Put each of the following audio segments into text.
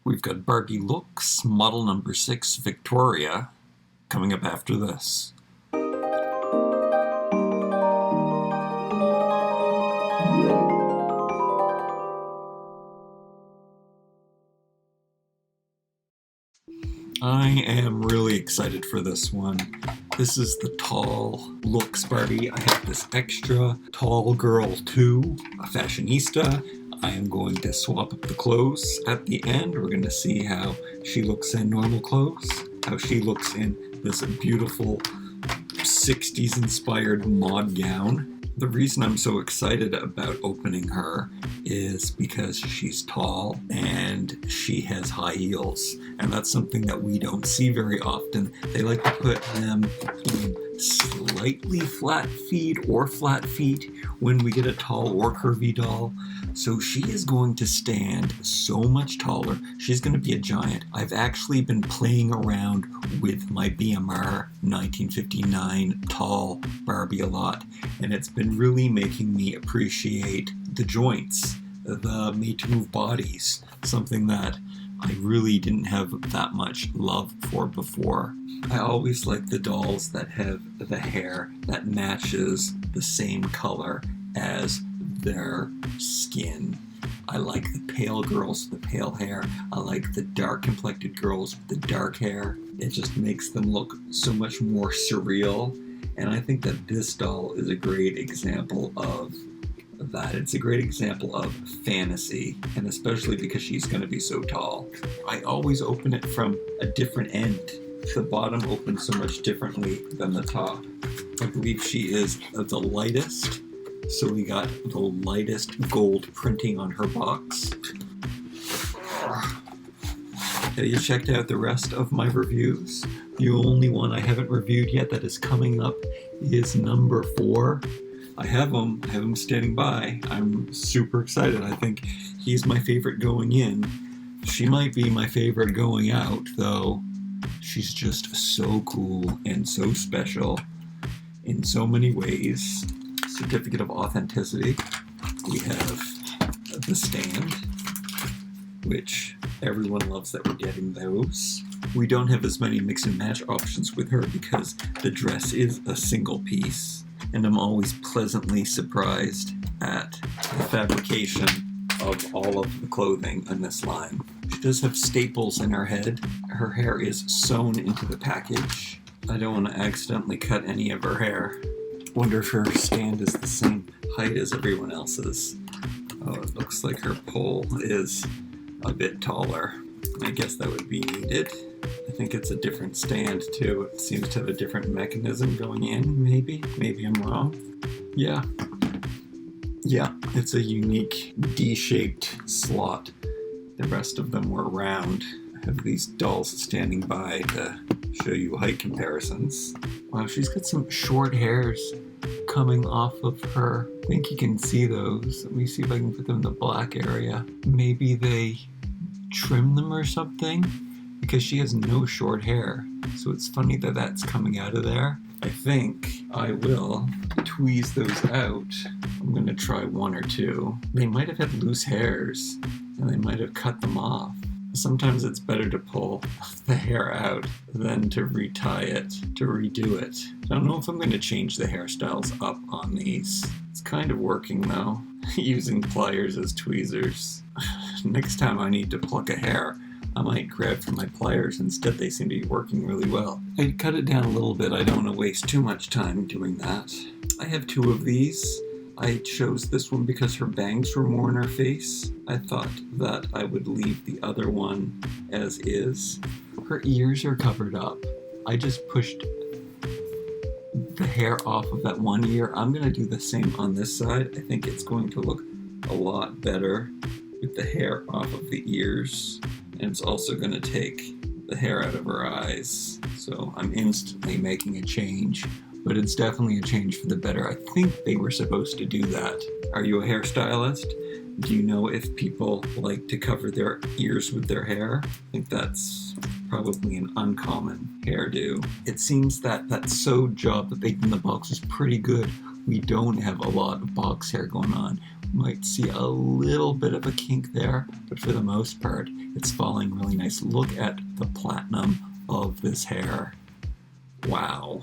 We've got Barbie Looks, model number 6, Victoria, coming up after this. I am really excited for this one. This is the Tall Looks Barbie. I have this extra tall girl too, a fashionista. I am going to swap up the clothes at the end. We're going to see how she looks in normal clothes, how she looks in this beautiful 60s inspired mod gown. The reason I'm so excited about opening her is because she's tall and she has high heels, and that's something that we don't see very often. They like to put them in slightly flat feet or flat feet when we get a tall or curvy doll. So she is going to stand so much taller. She's going to be a giant. I've actually been playing around with my BMR 1959 tall Barbie a lot, and it's been really making me appreciate the joints, the made-to-move bodies, something that I really didn't have that much love for before. I always like the dolls that have the hair that matches the same color as their skin. I like the pale girls with the pale hair. I like the dark complected girls with the dark hair. It just makes them look so much more surreal. And I think that this doll is a great example of that. It's a great example of fantasy, and especially because she's going to be so tall. I always open it from a different end. The bottom opens so much differently than the top. I believe she is the lightest. So we got the lightest gold printing on her box. Have you checked out the rest of my reviews? The only one I haven't reviewed yet that is coming up is number 4. I have him standing by. I'm super excited. I think he's my favorite going in. She might be my favorite going out, though. She's just so cool and so special in so many ways. Certificate of authenticity. We have the stand, which everyone loves that we're getting those. We don't have as many mix and match options with her because the dress is a single piece, and I'm always pleasantly surprised at the fabrication of all of the clothing in this line. She does have staples in her head. Her hair is sewn into the package. I don't want to accidentally cut any of her hair. Wonder if her stand is the same height as everyone else's. Oh, it looks like her pole is a bit taller. I guess that would be needed. I think it's a different stand too. It seems to have a different mechanism going in, maybe. Maybe I'm wrong. Yeah, it's a unique D-shaped slot. The rest of them were round. I have these dolls standing by to show you height comparisons. Wow, she's got some short hairs coming off of her. I think you can see those. Let me see if I can put them in the black area. Maybe they trim them or something, because she has no short hair. So it's funny that that's coming out of there. I think I will tweeze those out. I'm gonna try 1 or 2. They might have had loose hairs and they might have cut them off. Sometimes it's better to pull the hair out than to retie it, to redo it. I don't know if I'm going to change the hairstyles up on these. It's kind of working though, using pliers as tweezers. Next time I need to pluck a hair, I might grab for my pliers instead. They seem to be working really well. I'd cut it down a little bit. I don't want to waste too much time doing that. I have 2 of these. I chose this one because her bangs were more in her face. I thought that I would leave the other one as is. Her ears are covered up. I just pushed the hair off of that one ear. I'm going to do the same on this side. I think it's going to look a lot better with the hair off of the ears. And it's also going to take the hair out of her eyes. So I'm instantly making a change. But it's definitely a change for the better. I think they were supposed to do that. Are you a hairstylist? Do you know if people like to cover their ears with their hair? I think that's probably an uncommon hairdo. It seems that that sewed job that they did in the box was pretty good. We don't have a lot of box hair going on. Might see a little bit of a kink there, but for the most part, it's falling really nice. Look at the platinum of this hair. Wow.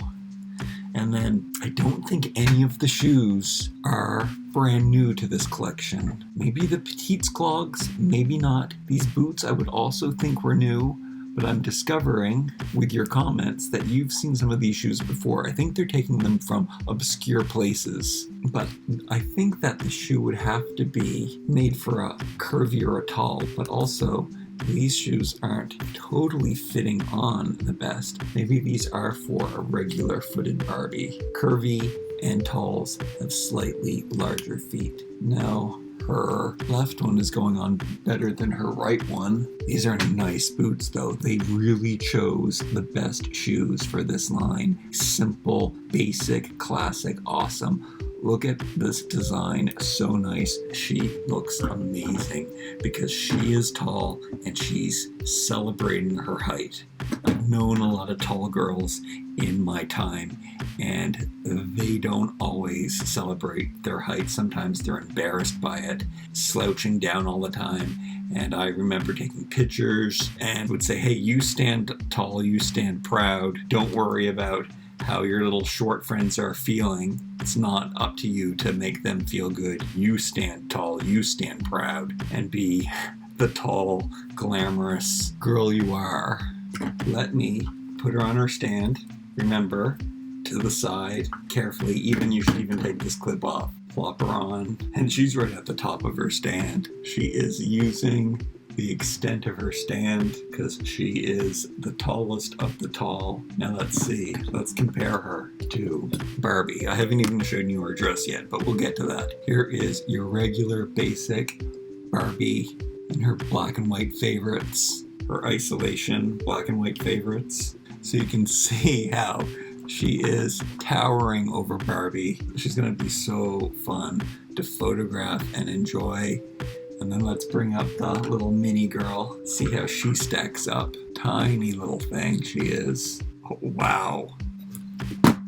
And then I don't think any of the shoes are brand new to this collection. Maybe the petite clogs, maybe not. These boots I would also think were new, but I'm discovering with your comments that you've seen some of these shoes before. I think they're taking them from obscure places, but I think that the shoe would have to be made for a curvy or a tall, but also these shoes aren't totally fitting on the best. Maybe these are for a regular footed Barbie. Curvy and talls have slightly larger feet. Now, her left one is going on better than her right one. These are nice boots though. They really chose the best shoes for this line. Simple, basic, classic, awesome. Look at this design, so nice. She looks amazing because she is tall and she's celebrating her height. I've known a lot of tall girls in my time and they don't always celebrate their height. Sometimes they're embarrassed by it, slouching down all the time. And I remember taking pictures and would say, hey, you stand tall, you stand proud. Don't worry about how your little short friends are feeling. It's not up to you to make them feel good. You stand tall, you stand proud, and be the tall, glamorous girl you are. Let me put her on her stand. Remember, to the side, carefully. You should even take this clip off. Plop her on, and she's right at the top of her stand. She is using the extent of her stand because she is the tallest of the tall. Now let's see. Let's compare her to Barbie. I haven't even shown you her dress yet, but we'll get to that. Here is your regular basic Barbie in her black and white favorites, her isolation black and white favorites. So you can see how she is towering over Barbie. She's gonna be so fun to photograph and enjoy. And then let's bring up the little mini girl. See how she stacks up. Tiny little thing she is. Oh, wow.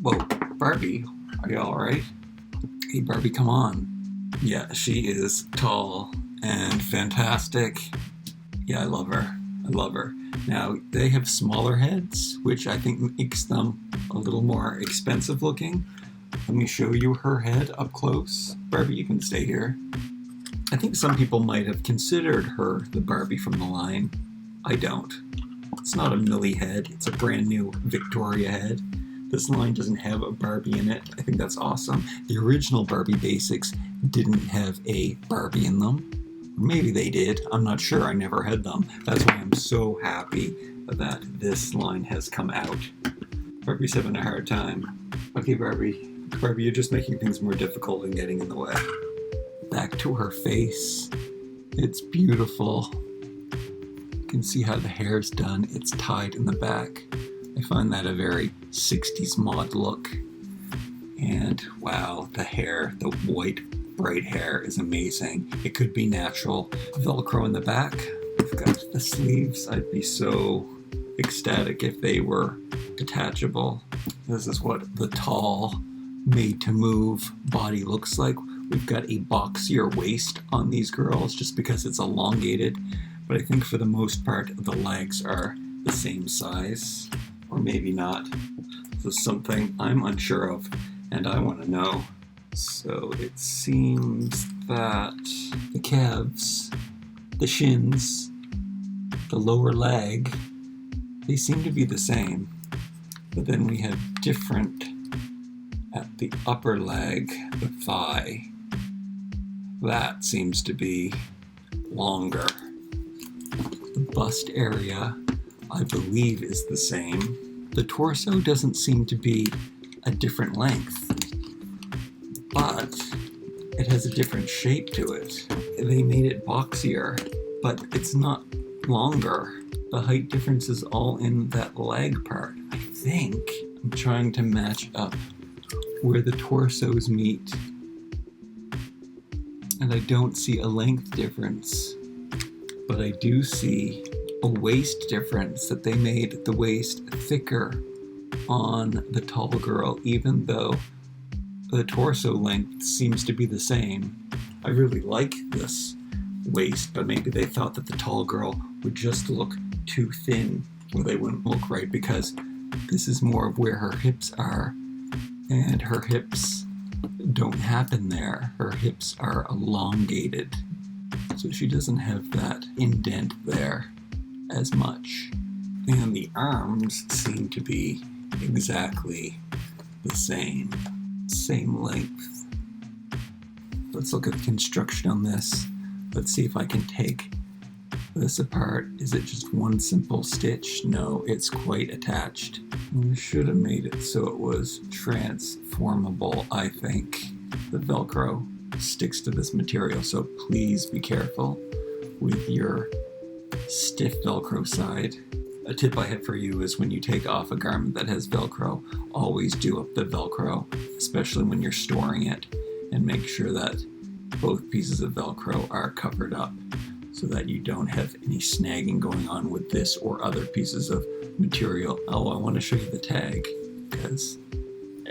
Whoa, Barbie, are you all right? Hey, Barbie, come on. Yeah, she is tall and fantastic. Yeah, I love her. I love her. Now, they have smaller heads, which I think makes them a little more expensive looking. Let me show you her head up close. Barbie, you can stay here. I think some people might have considered her the Barbie from the line. I don't. It's not a Millie head. It's a brand new Victoria head. This line doesn't have a Barbie in it. I think that's awesome. The original Barbie Basics didn't have a Barbie in them. Maybe they did. I'm not sure. I never had them. That's why I'm so happy that this line has come out. Barbie's having a hard time. Okay, Barbie. Barbie, you're just making things more difficult and getting in the way. Back to her face. It's beautiful. You can see how the hair's done. It's tied in the back. I find that a very 60s mod look. And wow, the hair, the white bright hair is amazing. It could be natural. Velcro in the back. We've got the sleeves. I'd be so ecstatic if they were detachable. This is what the tall, made to move body looks like. We've got a boxier waist on these girls just because it's elongated, but I think for the most part the legs are the same size, or maybe not. This is something I'm unsure of and I want to know. So it seems that the calves, the shins, the lower leg, they seem to be the same, but then we have different at the upper leg, the thigh. That seems to be longer. The bust area, I believe, is the same. The torso doesn't seem to be a different length, but it has a different shape to it. They made it boxier, but it's not longer. The height difference is all in that leg part. I think I'm trying to match up where the torsos meet, and I don't see a length difference, but I do see a waist difference, that they made the waist thicker on the tall girl, even though the torso length seems to be the same. I really like this waist, but maybe they thought that the tall girl would just look too thin, or they wouldn't look right, because this is more of where her hips are, and her hips don't happen there. Her hips are elongated, so she doesn't have that indent there as much. And the arms seem to be exactly the same length. Let's look at the construction on this. Let's see if I can take this apart. Is it just one simple stitch? No, it's quite attached. I should have made it so it was transformable, I think. The Velcro sticks to this material, so please be careful with your stiff Velcro side. A tip I have for you is when you take off a garment that has Velcro, always do up the Velcro, especially when you're storing it, and make sure that both pieces of Velcro are covered up so that you don't have any snagging going on with this or other pieces of material. Oh, I want to show you the tag, because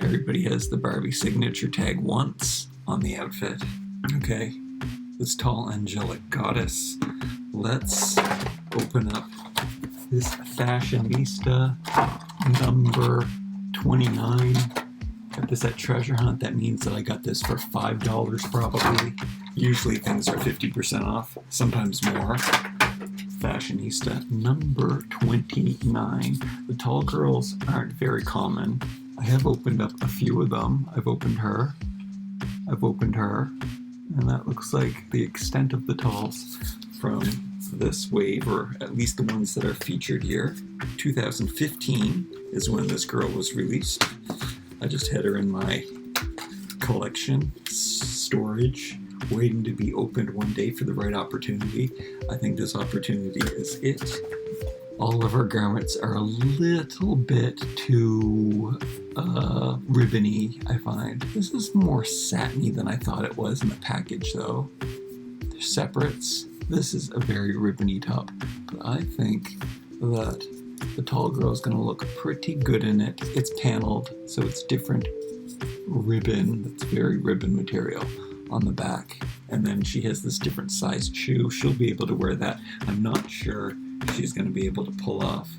everybody has the Barbie signature tag once on the outfit. Okay, this tall angelic goddess. Let's open up this Fashionista number 29. Got this at Treasure Hunt. That means that I got this for $5 probably. Usually things are 50% off, sometimes more. Fashionista number 29. The tall girls aren't very common. I have opened up a few of them. I've opened her, and that looks like the extent of the talls from this wave, or at least the ones that are featured here. 2015 is when this girl was released. I just had her in my collection storage, waiting to be opened one day for the right opportunity. I think this opportunity is it. All of her garments are a little bit too ribbony, I find. This is more satiny than I thought it was in the package, though. They're separates. This is a very ribbony top, but I think that the tall girl is going to look pretty good in it. It's paneled, so it's different ribbon. That's very ribbon material on the back. And then she has this different sized shoe. She'll be able to wear that. I'm not sure she's going to be able to pull off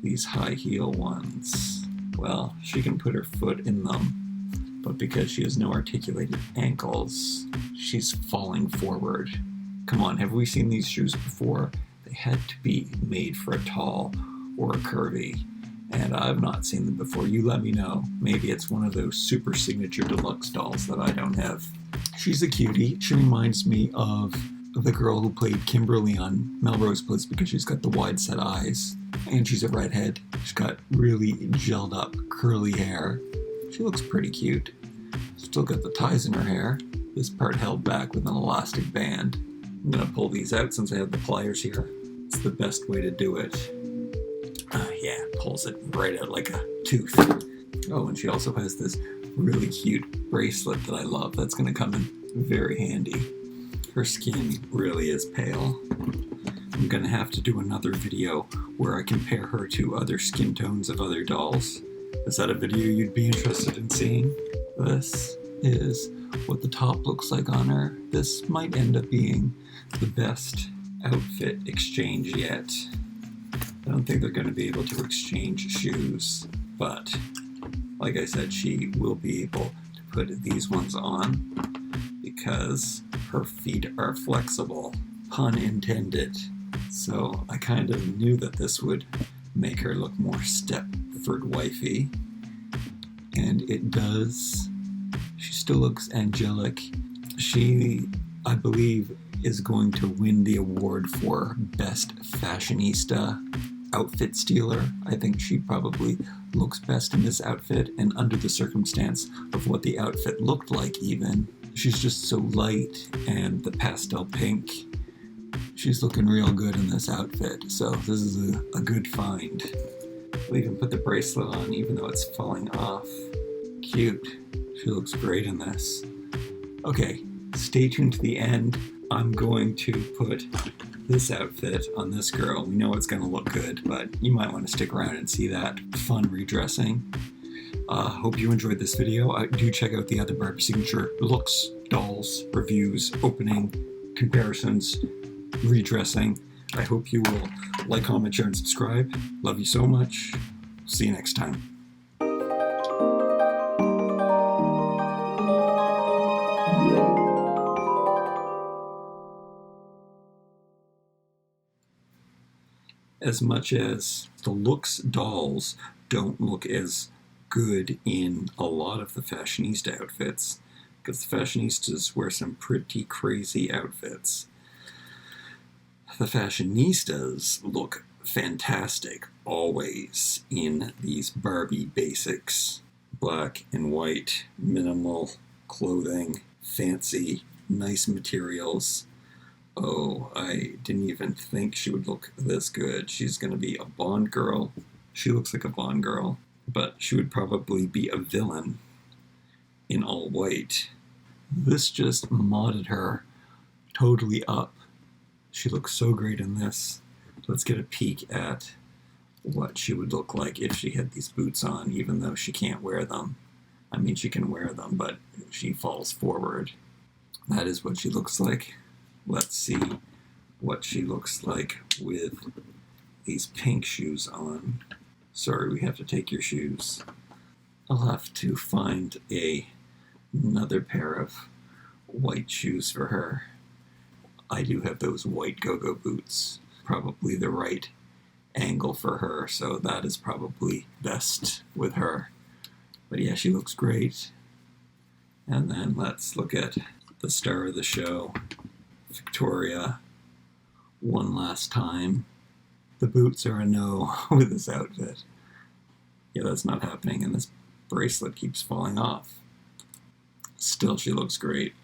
these high heel ones. Well, she can put her foot in them, but because she has no articulated ankles, she's falling forward. Come on, have we seen these shoes before? They had to be made for a tall or a curvy, and I've not seen them before. You let me know. Maybe it's one of those super signature deluxe dolls that I don't have. She's a cutie. She reminds me of the girl who played Kimberly on Melrose Place because she's got the wide set eyes, and she's a redhead. She's got really gelled up curly hair. She looks pretty cute. Still got the ties in her hair. This part held back with an elastic band. I'm gonna pull these out since I have the pliers here. It's the best way to do it. Yeah, pulls it right out like a tooth. Oh, and she also has this really cute bracelet that I love. That's gonna come in very handy. Her skin really is pale. I'm gonna have to do another video where I compare her to other skin tones of other dolls. Is that a video you'd be interested in seeing? This is what the top looks like on her. This might end up being the best outfit exchange yet. I don't think they're going to be able to exchange shoes, but like I said, she will be able to put these ones on because her feet are flexible, pun intended. So I kind of knew that this would make her look more Stepford wifey, and it does. She still looks angelic. She, I believe, is going to win the award for Best Fashionista Outfit Stealer. I think she probably looks best in this outfit, and under the circumstance of what the outfit looked like even. She's just so light, and the pastel pink. She's looking real good in this outfit, so this is a good find. I'll even put the bracelet on even though it's falling off. Cute. She looks great in this. Okay, stay tuned to the end. I'm going to put this outfit on this girl. We know it's going to look good, but you might want to stick around and see that fun redressing. Hope you enjoyed this video. Do check out the other Barbie Signature Looks Dolls reviews, opening, comparisons, redressing. I hope you will like, comment, share, and subscribe. Love you so much. See you next time. As much as the Looks dolls don't look as good in a lot of the fashionista outfits, because the fashionistas wear some pretty crazy outfits. The fashionistas look fantastic always in these Barbie basics. Black and white, minimal clothing, fancy, nice materials. Oh, I didn't even think she would look this good. She's going to be a Bond girl. She looks like a Bond girl, but she would probably be a villain in all white. This just modded her totally up. She looks so great in this. Let's get a peek at what she would look like if she had these boots on, even though she can't wear them. I mean, she can wear them, but she falls forward. That is what she looks like. Let's see what she looks like with these pink shoes on. Sorry, we have to take your shoes. I'll have to find another pair of white shoes for her. I do have those white go-go boots. Probably the right angle for her, so that is probably best with her. But yeah, she looks great. And then let's look at the star of the show, Victoria, one last time. The boots are a no with this outfit. Yeah, that's not happening, and this bracelet keeps falling off. Still, she looks great.